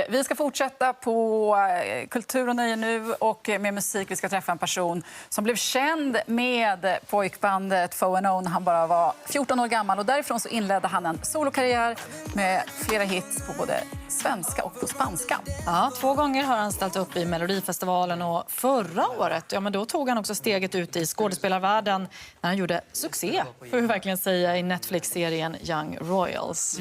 Vi ska fortsätta på kultur och nöje nu och med musik. Vi ska träffa en person som blev känd med pojkbandet Foe & Own när han bara var 14 år gammal. Och därifrån så inledde han en solokarriär med flera hits på både svenska och på spanska. Ja, 2 gånger har han ställt upp i Melodifestivalen och förra året, men då tog han också steget ut i skådespelarvärlden när han gjorde succé, får vi verkligen säga, i Netflix-serien Young Royals.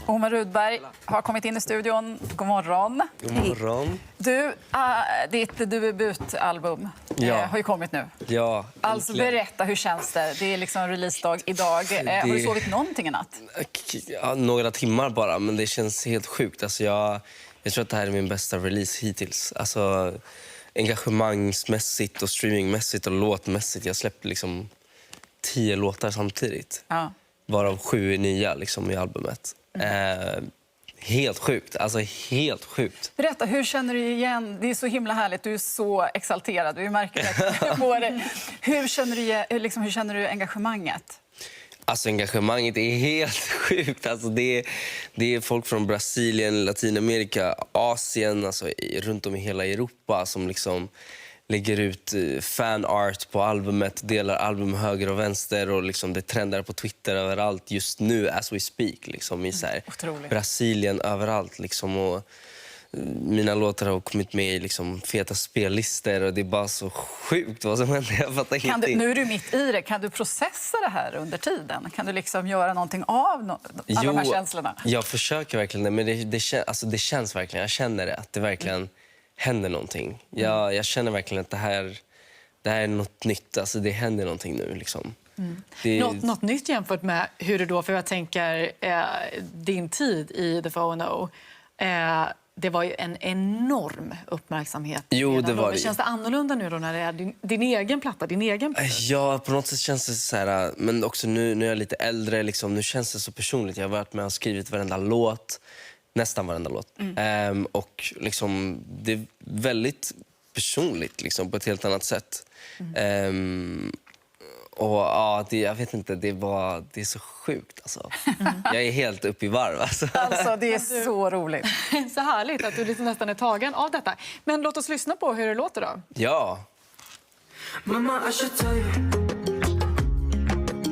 Omar Rudberg har kommit in i studion. God morgon. God morgon. Du, ditt debutalbum har ju kommit nu. Ja, alltså berätta, hur känns det? Det är liksom releasedag idag. Har du sovit någonting i natt? Ja, några timmar bara, men det känns helt sjukt. Alltså jag tror att det här är min bästa release hittills. Alltså engagemangsmässigt och streamingmässigt och låtmässigt. Jag släppte liksom 10 låtar samtidigt. Ja. Varav 7 är nya liksom, i albumet. Helt sjukt, alltså helt sjukt. Berätta, hur känner du igen? Det är så himla härligt, du är så exalterad. Du märker det. Hur känner du engagemanget? Alltså engagemanget är helt sjukt. Alltså det är folk från Brasilien, Latinamerika, Asien, alltså runt om i hela Europa som liksom lägger ut fanart på albumet, delar album höger och vänster och liksom det trendar på Twitter överallt just nu as we speak liksom i så här Brasilien överallt liksom, och mina låtar har kommit med i liksom feta spellistor och det är bara så sjukt vad som händer. Jag fattar ingenting. Nu är du mitt i det. Kan du processa det här under tiden? Kan du liksom göra någonting av alla de här känslorna? Jag försöker verkligen det, men det känns verkligen, jag känner det, att det verkligen händer någonting. Jag känner verkligen att det här är något nytt. Alltså det händer någonting nu liksom. Något nytt jämfört med hur det då, för jag tänker din tid i The Foe & Own. Det var ju en enorm uppmärksamhet. Jo, det var det. Känns det annorlunda nu då när det är din egen platta, din egen produkt? Ja, på något sätt känns det så här, men också nu är jag lite äldre liksom, nu känns det så personligt. Jag har varit med och skrivit varenda låt. Nästan varenda låt. Och liksom, det är väldigt personligt liksom, på ett helt annat sätt. Och ja, jag vet inte, det är så sjukt alltså. Jag är helt uppe i varv alltså. Alltså det är så roligt. Så härligt att du liksom nästan är tagen av detta. Men låt oss lyssna på hur det låter då. Ja. Mama, I should tell you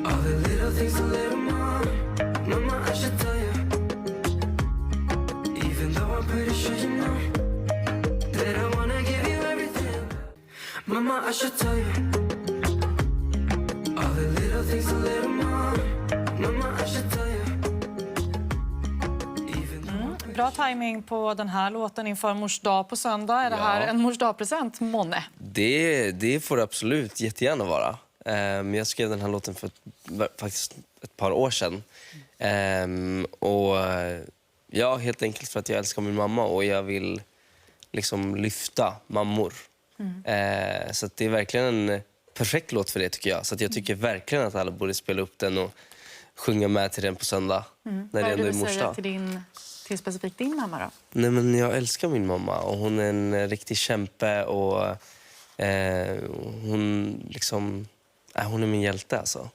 all the little things a little more. Mama, I should tell you, even though I'm pretty sure you know that I wanna give you everything. Mama, I should tell you all the little things a little more. Mama, I should tell you. Bra timing på den här låten inför Mors dag på söndag. Är det här en Mors dag-present, månne? Det får det absolut jättegärna vara. Jag skrev den här låten för faktiskt ett par år sedan. Och ja, helt enkelt för att jag älskar min mamma och jag vill liksom lyfta mammor. Så att det är verkligen en perfekt låt för det tycker jag. Så att jag tycker verkligen att alla borde spela upp den och sjunga med till den på söndag. När det ändå är Mors dag. Till specifikt din mamma då? Nej, men jag älskar min mamma och hon är en riktig kämpe och hon är min hjälte alltså.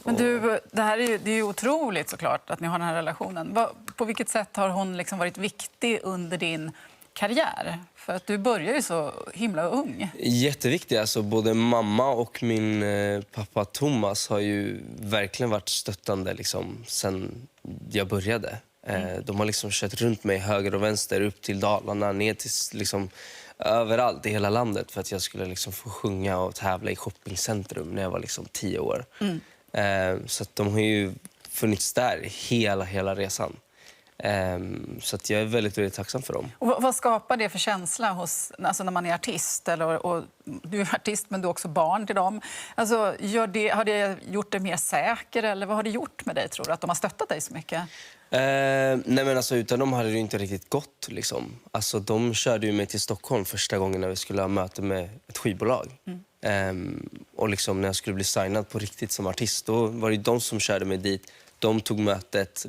Men du, det är ju otroligt såklart att ni har den här relationen. På vilket sätt har hon liksom varit viktig under din karriär? För att du börjar ju så himla ung. Jätteviktig. Alltså, både mamma och min pappa Thomas har ju verkligen varit stöttande liksom, sen jag började. De har liksom kört runt mig höger och vänster, upp till Dalarna, ner till liksom, överallt i hela landet för att jag skulle liksom få sjunga och tävla i shoppingcentrum när jag var liksom 10 år. Så att de har ju funnits där hela resan. Så att jag är väldigt, väldigt tacksam för dem. Och vad skapar det för känsla alltså när man är artist? Och du är artist men du är också barn till dem. Alltså, har det gjort dig mer säker eller vad har det gjort med dig tror du? Att de har stöttat dig så mycket? Nej men alltså utan dem hade det inte riktigt gått liksom. Alltså de körde ju mig till Stockholm första gången när vi skulle ha möte med ett skivbolag. Och liksom när jag skulle bli signad på riktigt som artist då var det de som körde mig dit. De tog mötet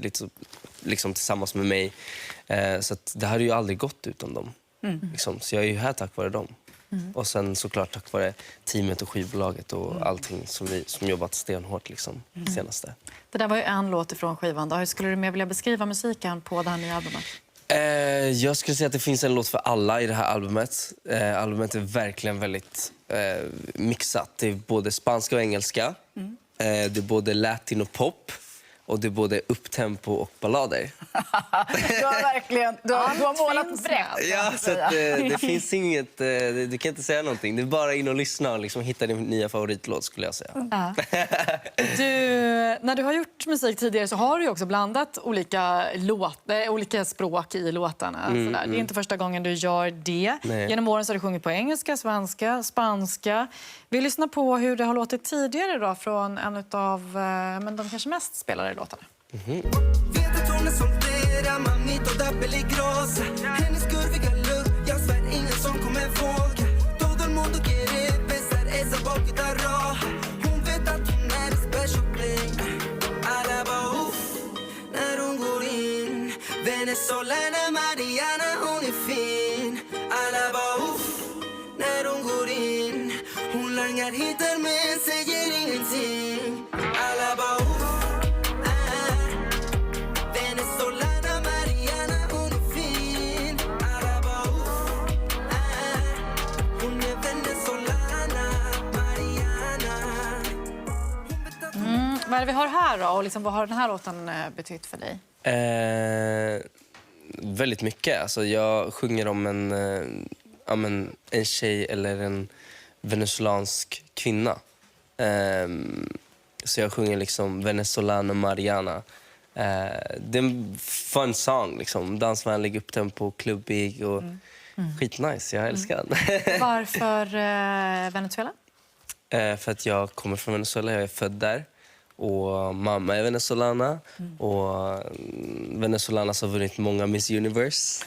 liksom tillsammans med mig. Så att det hade ju aldrig gått utan dem. Liksom. Så jag är ju här tack vare dem. Och sen såklart tack vare teamet och skivbolaget och allting som jobbat stenhårt liksom, senaste. Det där var ju en låt ifrån skivan. Hur skulle du mer vilja beskriva musiken på det här nya albumet? Jag skulle säga att det finns en låt för alla i det här albumet. Albumet är verkligen väldigt mixat. Det är både spanska och engelska. Det är både latin och pop. Och det är både upptempo och ballader. Du har verkligen du har målat brett. Ja, så att, det finns inget... Du kan inte säga någonting. Det är bara in och lyssna och liksom hitta din nya favoritlåt, skulle jag säga. När du har gjort musik tidigare så har du ju också blandat olika språk i låtarna. Det är inte första gången du gör det. Nej. Genom åren så har du sjungit på engelska, svenska, spanska. Vi lyssnar på hur det har låtit tidigare då från en av de kanske mest spelade låtarna. Vet att hon är soltera, mamito da peligrosa. Hennes kurviga look, jag svär ingen som kommer våga. Todo el mundo quiere besar esa boquita roja. Hon vet att hon är special play. Alla bara uff, när hon går in. Venezolana Mariana, hon är fin. Alla bara uff, när hon går in. Hon langar hittar men säger ingenting. Alla bara uff. Vad är det vi har här då? Och liksom, vad har den här låten betytt för dig? Väldigt mycket. Alltså, jag sjunger om en tjej eller en venezolansk kvinna. Så jag sjunger liksom Venezolana Mariana. Det är en fun song. Liksom. Dansvänlig, upptempo, klubbig och skitnice. Jag älskar den. Varför Venezuela? För att jag kommer från Venezuela. Jag är född där. Och mamma är venezolana. Och venezolanas har vunnit många Miss Universe.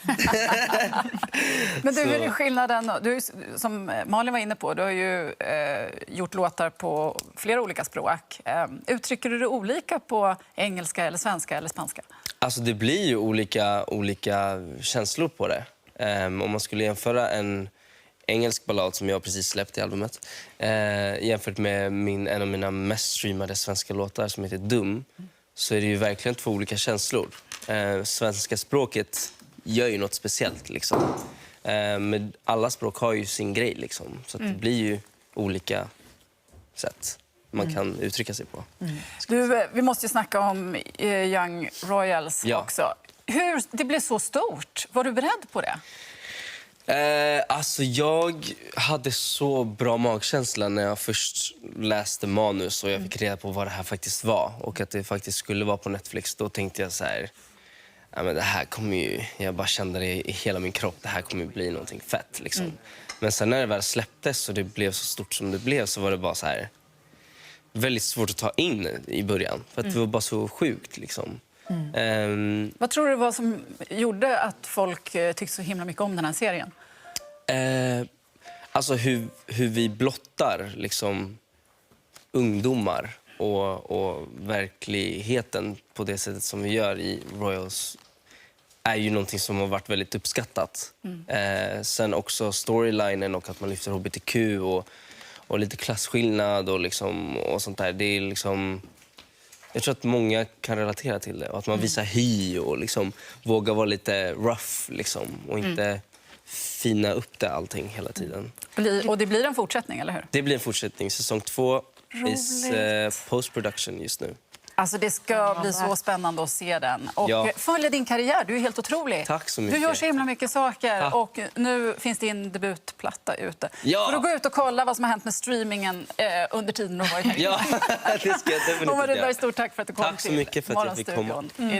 Men du, är det skillnaden? Du, som Malin var inne på, du har ju gjort låtar på flera olika språk. Uttrycker du det olika på engelska, eller svenska eller spanska? Alltså det blir ju olika känslor på det. Om man skulle jämföra en engelsk ballad som jag precis släppt i albumet jämfört med en av mina mest streamade svenska låtar som heter Dum, så är det ju verkligen två olika känslor. Svenska språket gör ju något speciellt liksom. Men alla språk har ju sin grej liksom, så att det blir ju olika sätt man kan uttrycka sig på. Du, vi måste ju snacka om Young Royals också. Hur det blev så stort? Var du beredd på det? Alltså jag hade så bra magkänsla när jag först läste manus och jag fick reda på vad det här faktiskt var och att det faktiskt skulle vara på Netflix. Då tänkte jag så här, ja, men det här kommer ju, jag bara kände det i hela min kropp, det här kommer ju bli någonting fett liksom. Men sen när det väl släpptes och det blev så stort som det blev, så var det bara så här väldigt svårt att ta in i början, för att det var bara så sjukt liksom. Vad tror du var som gjorde att folk tyckte så himla mycket om den här serien? Alltså hur vi blottar liksom ungdomar och verkligheten på det sättet som vi gör i Royals är ju någonting som har varit väldigt uppskattat. Sen också storylinen och att man lyfter hbtq och lite klasskillnad och liksom och sånt där. Det är liksom, jag tror att många kan relatera till det och att man visar hy och liksom vågar vara lite rough liksom och inte fina upp det allting hela tiden. Och det blir en fortsättning, eller hur? Det blir en fortsättning. Säsong 2 is post-production just nu. Alltså det ska bli så spännande att se den. Och följa din karriär, du är helt otrolig. Tack så mycket. Du gör så himla mycket saker. Tack. Och nu finns din debutplatta ute. Ja. Får du gå ut och kolla vad som har hänt med streamingen under tiden du har varit här? Ja, det ska jag definitivt Och göra. Rydberg, stort tack för att du kom Tack så mycket för att jag fick komma. Morgonstudion.